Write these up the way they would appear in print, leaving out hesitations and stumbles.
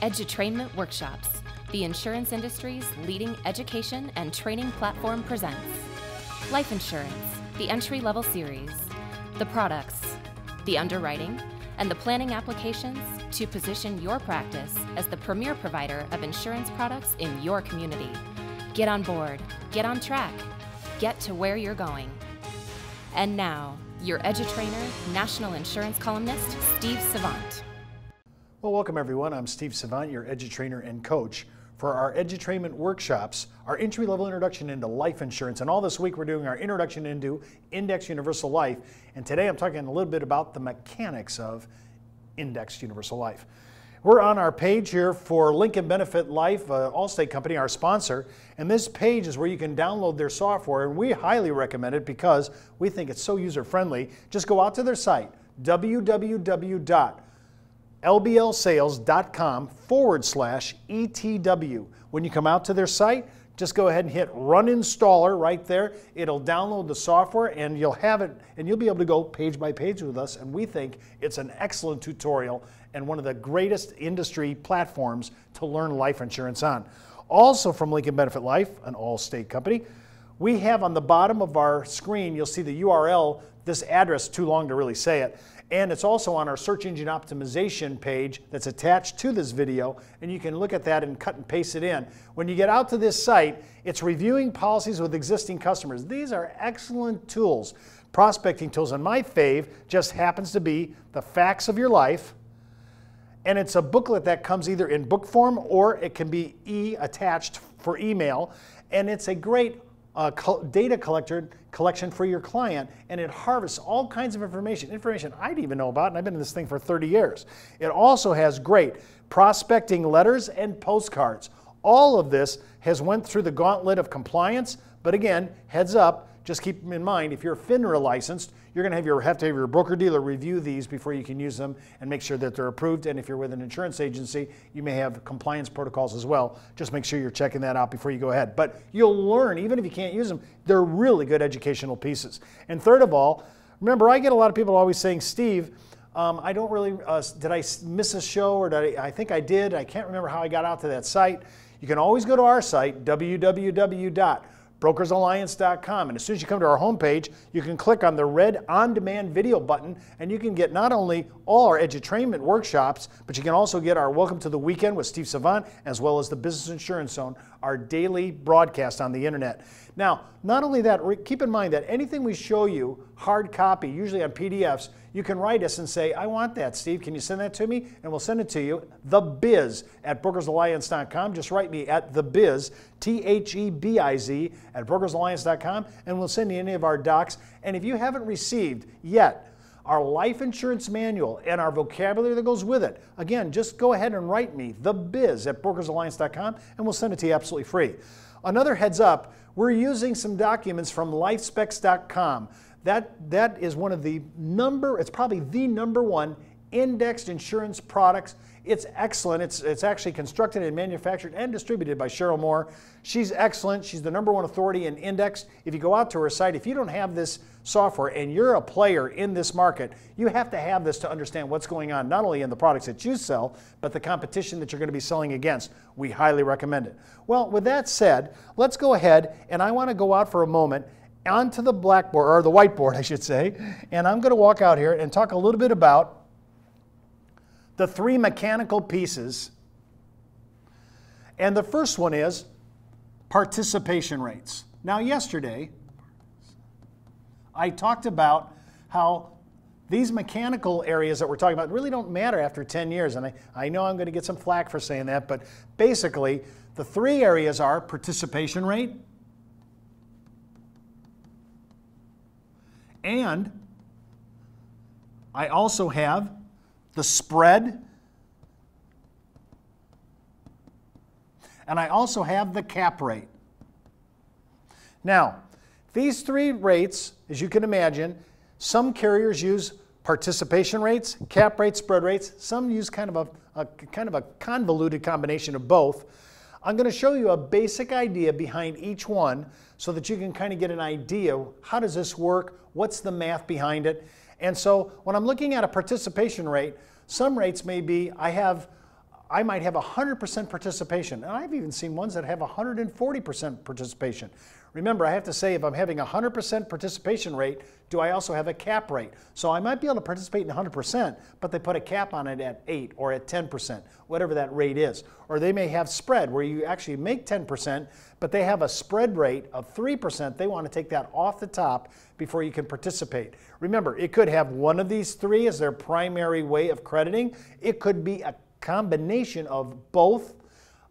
Edutrainment Workshops, the insurance industry's leading education and training platform, presents Life Insurance, the entry-level series, the products, the underwriting, and the planning applications to position your practice as the premier provider of insurance products in your community. Get on board, get on track, get to where you're going. And now, your Edutrainer, national insurance columnist, Steve Savant. Well, welcome everyone. I'm Steve Savant, your Edutrainer and coach for our Edutrainment Workshops, our entry-level introduction into life insurance. And all this week we're doing our introduction into Indexed Universal Life. And today I'm talking a little bit about the mechanics of Indexed Universal Life. We're on our page here for Lincoln Benefit Life, Allstate company, our sponsor. And this page is where you can download their software. And we highly recommend it because we think it's so user-friendly. Just go out to their site, www.lblsales.com/ETW. When you come out to their site, just go ahead and hit Run Installer right there. It'll download the software and you'll have it, and you'll be able to go page by page with us. And we think it's an excellent tutorial and one of the greatest industry platforms to learn life insurance on. Also from Lincoln Benefit Life, an Allstate company, we have on the bottom of our screen, you'll see the URL, this address, too long to really say it. And it's also on our search engine optimization page that's attached to this video, and you can look at that and cut and paste it in. When you get out to this site, it's reviewing policies with existing customers. These are excellent tools, prospecting tools, and my fave just happens to be the Facts of Your Life, and it's a booklet that comes either in book form or it can be attached for email, and it's a great data collection for your client, and it harvests all kinds of information I didn't even know about, and I've been in this thing for 30 years. It also has great prospecting letters and postcards. All of this has went through the gauntlet of compliance, but again, heads up, just keep in mind, if you're FINRA licensed, you're going to have to have your broker-dealer review these before you can use them and make sure that they're approved. And if you're with an insurance agency, you may have compliance protocols as well. Just make sure you're checking that out before you go ahead. But you'll learn, even if you can't use them, they're really good educational pieces. And third of all, remember, I get a lot of people always saying, Steve, I don't really, did I miss a show, or did I think I did. I can't remember how I got out to that site. You can always go to our site, www.brokersalliance.com, and as soon as you come to our homepage, you can click on the red on-demand video button, and you can get not only all our Edutrainment workshops, but you can also get our Welcome to the Weekend with Steve Savant, as well as the Business Insurance Zone, our daily broadcast on the internet. Now, not only that, keep in mind that anything we show you, hard copy, usually on PDFs, you can write us and say, I want that, Steve. Can you send that to me? And we'll send it to you. TheBiz@brokersalliance.com. Just write me at TheBiz, TheBiz, at brokersalliance.com, and we'll send you any of our docs. And if you haven't received yet our life insurance manual and our vocabulary that goes with it, again, just go ahead and write me, TheBiz@brokersalliance.com, and we'll send it to you absolutely free. Another heads up, we're using some documents from lifespecs.com. That is one of it's probably the #1 indexed insurance products. It's excellent. It's actually constructed and manufactured and distributed by Cheryl Moore. She's excellent. She's the #1 authority in index. If you go out to her site, if you don't have this software and you're a player in this market, you have to have this to understand what's going on, not only in the products that you sell, but the competition that you're going to be selling against. We highly recommend it. Well, with that said, let's go ahead, and I want to go out for a moment onto the blackboard, or the whiteboard, I should say, and I'm going to walk out here and talk a little bit about the 3 mechanical pieces. And the first one is participation rates. Now, yesterday, I talked about how these mechanical areas that we're talking about really don't matter after 10 years, and I know I'm going to get some flack for saying that, but basically, the 3 areas are participation rate, and I also have the spread, and I also have the cap rate. Now, these 3 rates, as you can imagine, some carriers use participation rates, cap rates, spread rates. Some use kind of a convoluted combination of both. I'm going to show you a basic idea behind each one so that you can kind of get an idea, how does this work, what's the math behind it. And so when I'm looking at a participation rate, some rates may be, I have I might have 100% participation, and I've even seen ones that have 140% participation. Remember, I have to say if I'm having a 100% participation rate, do I also have a cap rate? So I might be able to participate in 100%, but they put a cap on it at 8 or at 10%, whatever that rate is. Or they may have spread where you actually make 10%, but they have a spread rate of 3%. They want to take that off the top before you can participate. Remember, it could have one of these three as their primary way of crediting. It could be a combination of both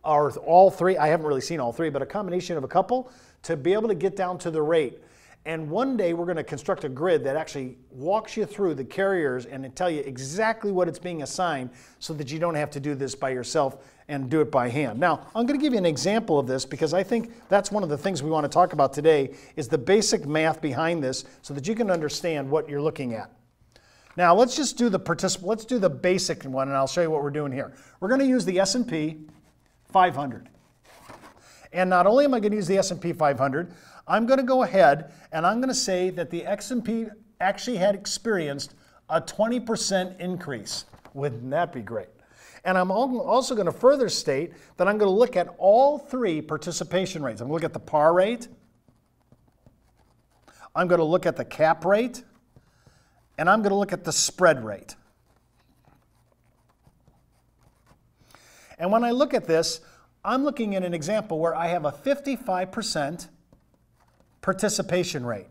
or all three. I haven't really seen all three, but a combination of a couple to be able to get down to the rate. And one day we're going to construct a grid that actually walks you through the carriers and tell you exactly what it's being assigned so that you don't have to do this by yourself and do it by hand. Now, I'm going to give you an example of this because I think that's one of the things we want to talk about today is the basic math behind this so that you can understand what you're looking at. Now, let's just do let's do the basic one, and I'll show you what we're doing here. We're going to use the S&P 500. And not only am I going to use the S&P 500, I'm going to go ahead and I'm going to say that the S&P actually had experienced a 20% increase. Wouldn't that be great? And I'm also going to further state that I'm going to look at all three participation rates. I'm going to look at the par rate, I'm going to look at the cap rate, and I'm going to look at the spread rate. And when I look at this, I'm looking at an example where I have a 55% participation rate.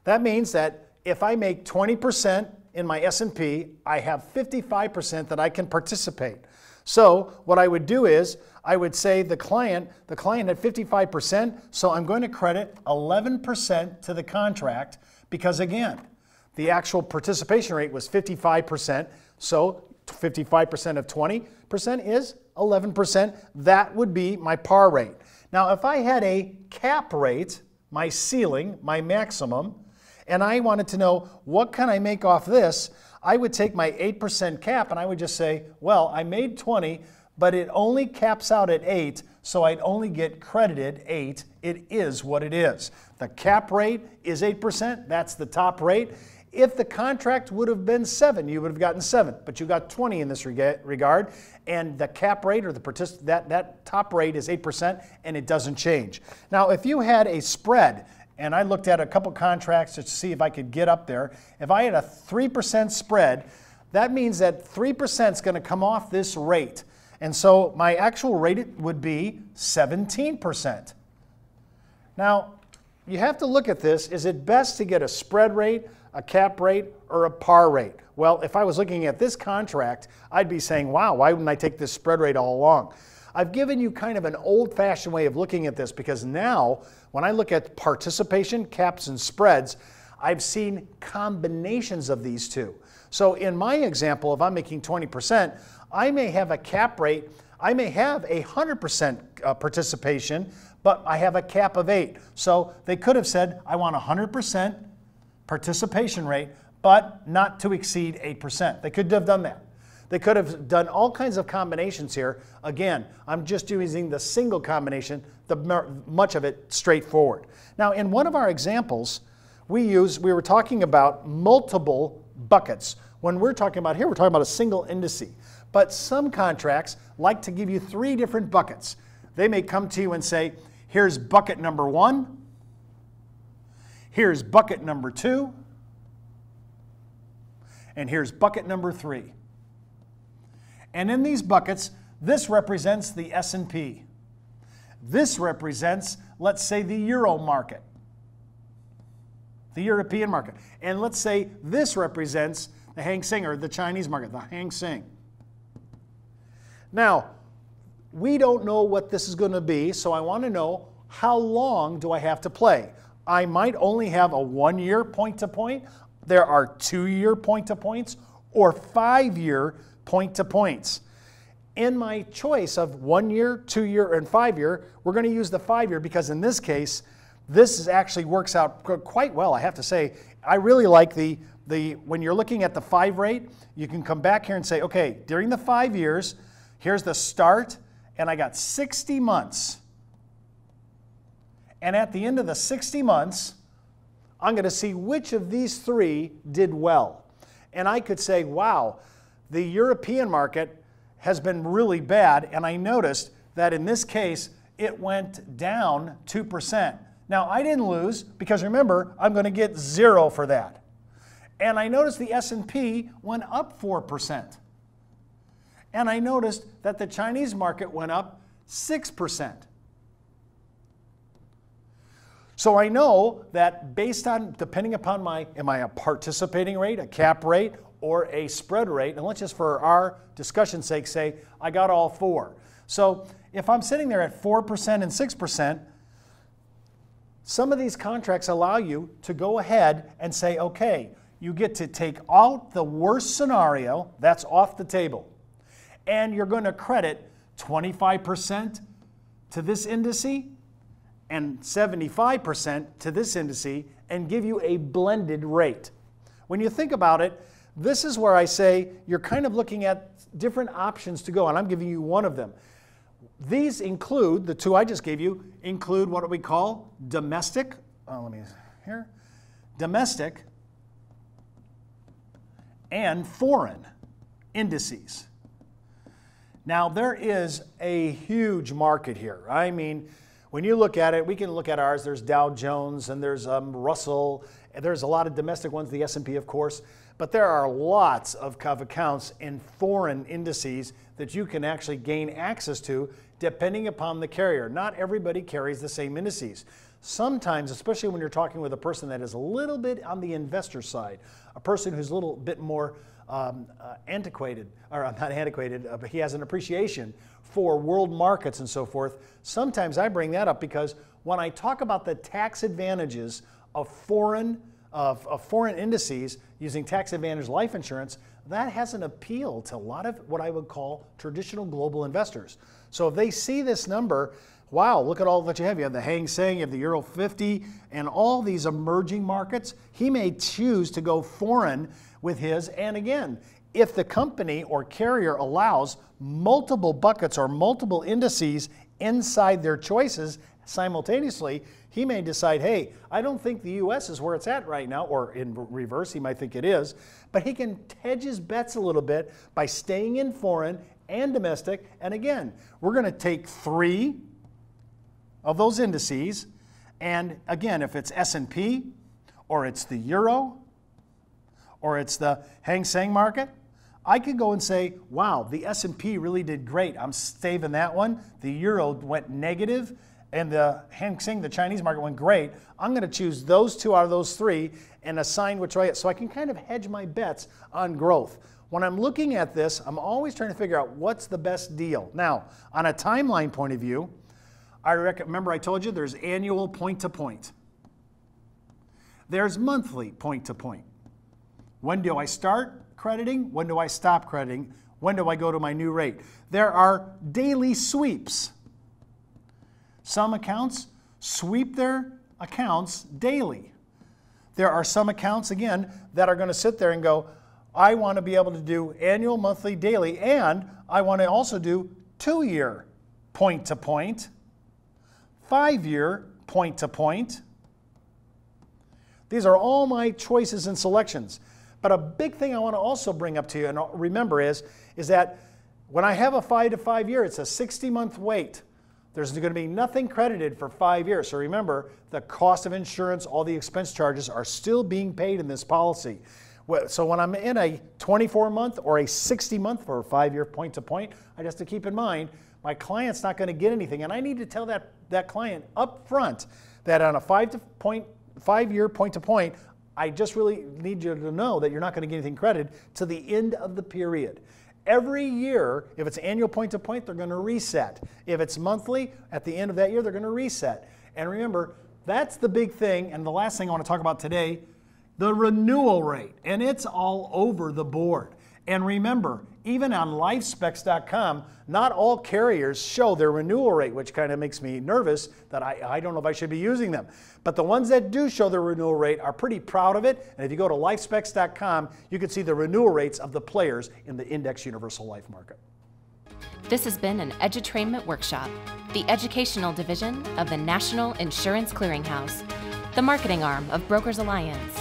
That means that if I make 20% in my S&P, I have 55% that I can participate. So what I would do is I would say the client had 55%, so I'm going to credit 11% to the contract because again, the actual participation rate was 55%, so 55% of 20% is 11%. That would be my par rate. Now, if I had a cap rate, my ceiling, my maximum, and I wanted to know what can I make off this, I would take my 8% cap and I would just say, well, I made 20, but it only caps out at 8, so I'd only get credited 8. It is what it is. The cap rate is 8%. That's the top rate. If the contract would have been 7, you would have gotten 7, but you got 20 in this regard, and the cap rate or that top rate is 8%, and it doesn't change. Now, if you had a spread, and I looked at a couple contracts to see if I could get up there, if I had a 3% spread, that means that 3% is going to come off this rate, and so my actual rate would be 17%. Now, you have to look at this. Is it best to get a spread rate, a cap rate, or a par rate? Well, if I was looking at this contract, I'd be saying, wow, why wouldn't I take this spread rate all along? I've given you kind of an old-fashioned way of looking at this because now, when I look at participation, caps, and spreads, I've seen combinations of these two. So in my example, if I'm making 20%, I may have a cap rate, I may have 100% participation, but I have a cap of 8. So they could have said, I want 100% participation rate, but not to exceed 8%. They could have done that. They could have done all kinds of combinations here. Again, I'm just using the single combination, much of it straightforward. Now, in one of our examples, we were talking about multiple buckets. When we're talking about here, we're talking about a single indice. But some contracts like to give you 3 different buckets. They may come to you and say, here's bucket number 1, here's bucket number 2, and here's bucket number 3. And in these buckets, this represents the S&P. This represents, let's say, the Euro market, the European market. And let's say this represents the Hang Seng, or the Chinese market, the Hang Seng. Now, we don't know what this is going to be, so I want to know how long do I have to play. I might only have a 1-year point-to-point. There are 2-year point-to-points or 5-year point-to-points. In my choice of 1-year, 2-year, and 5-year, we're going to use the 5-year because in this case, this actually works out quite well, I have to say. I really like when you're looking at the 5 rate, you can come back here and say, okay, during the 5 years, here's the start, and I got 60 months. And at the end of the 60 months, I'm going to see which of these 3 did well. And I could say, wow, the European market has been really bad, and I noticed that in this case, it went down 2%. Now, I didn't lose because remember, I'm going to get 0 for that. And I noticed the S&P went up 4%. And I noticed that the Chinese market went up 6%. So I know that based on, depending upon am I a participating rate, a cap rate, or a spread rate, and let's just for our discussion's sake say I got all 4. So if I'm sitting there at 4% and 6%, some of these contracts allow you to go ahead and say, okay, you get to take out the worst scenario, that's off the table, and you're going to credit 25% to this indice and 75% to this indice and give you a blended rate. When you think about it, this is where I say you're kind of looking at different options to go, and I'm giving you one of them. These include, the two I just gave you, include what we call domestic, domestic and foreign indices. Now there is a huge market here. I mean, when you look at it, we can look at ours, there's Dow Jones and there's Russell, and there's a lot of domestic ones, the S&P of course, but there are lots of accounts in foreign indices that you can actually gain access to depending upon the carrier. Not everybody carries the same indices. Sometimes, especially when you're talking with a person that is a little bit on the investor side, a person who's a little bit more antiquated, or not antiquated, but he has an appreciation for world markets and so forth. Sometimes I bring that up because when I talk about the tax advantages of foreign indices using tax advantage life insurance, that has an appeal to a lot of what I would call traditional global investors. So if they see this number, wow, look at all that you have. You have the Hang Seng, you have the Euro 50, and all these emerging markets. He may choose to go foreign with his. And again, if the company or carrier allows multiple buckets or multiple indices inside their choices simultaneously, he may decide, hey, I don't think the U.S. is where it's at right now, or in reverse, he might think it is, but he can hedge his bets a little bit by staying in foreign and domestic. And again, we're going to take 3 of those indices, and again, if it's S&P, or it's the Euro, or it's the Hang Seng market, I could go and say, wow, the S&P really did great. I'm saving that one. The Euro went negative, and the Hang Seng, the Chinese market, went great. I'm going to choose those 2 out of those 3 and assign which way, so I can kind of hedge my bets on growth. When I'm looking at this, I'm always trying to figure out what's the best deal. Now, on a timeline point of view, remember I told you there's annual point-to-point. There's monthly point-to-point. When do I start crediting? When do I stop crediting? When do I go to my new rate? There are daily sweeps. Some accounts sweep their accounts daily. There are some accounts, again, that are going to sit there and go, I want to be able to do annual, monthly, daily, and I want to also do 2-year point-to-point, 5-year point-to-point. These are all my choices and selections. But a big thing I want to also bring up to you and remember is that when I have a 5 to 5 year, it's a 60-month wait. There's going to be nothing credited for 5 years. So remember, the cost of insurance, all the expense charges are still being paid in this policy. So when I'm in a 24-month or a 60-month for a 5-year point-to-point, I just have to keep in mind, my client's not going to get anything. And I need to tell that client up front that on a 5-year point-to-point, I just really need you to know that you're not going to get anything credited to the end of the period. Every year, if it's annual point-to-point, they're going to reset. If it's monthly, at the end of that year, they're going to reset. And remember, that's the big thing. And the last thing I want to talk about today, the renewal rate. And it's all over the board. And remember, even on lifespecs.com, not all carriers show their renewal rate, which kind of makes me nervous that I don't know if I should be using them. But the ones that do show their renewal rate are pretty proud of it. And if you go to lifespecs.com, you can see the renewal rates of the players in the Index Universal Life market. This has been an Edutrainment Workshop, the educational division of the National Insurance Clearinghouse, the marketing arm of Brokers Alliance,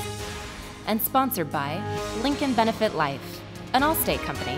and sponsored by Lincoln Benefit Life, an Allstate company.